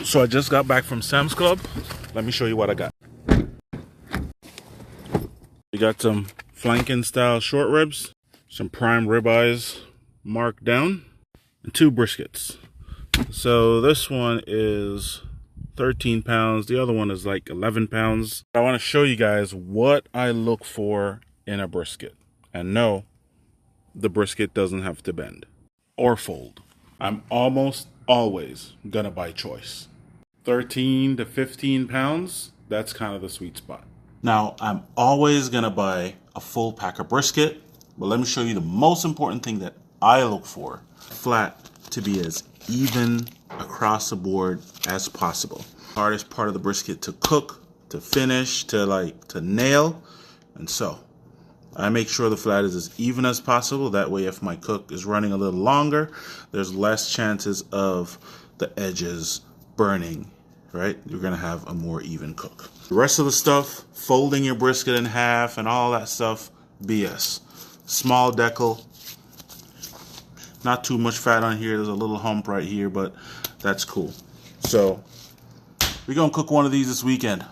So I just got back from Sam's Club. Let me show you what I got. We got some flanking style short ribs, some prime ribeyes marked down, and 2 briskets. So this one is 13 pounds. The other one is like 11 pounds. I want to show you guys what I look for in a brisket. And no, the brisket doesn't have to bend or fold. I'm almost always gonna buy choice. 13 to 15 pounds, that's kind of the sweet spot. Now, I'm always gonna buy a full pack of brisket, but let me show you the most important thing that I look for. Flat to be as even across the board as possible. Hardest part of the brisket to cook, to finish, to nail, and so I make sure the flat is as even as possible. That way, if my cook is running a little longer, there's less chances of the edges burning, right? You're gonna have a more even cook. The rest of the stuff, folding your brisket in half and all that stuff, BS. Small decal, not too much fat on here. There's a little hump right here, but that's cool. So we're gonna cook one of these this weekend.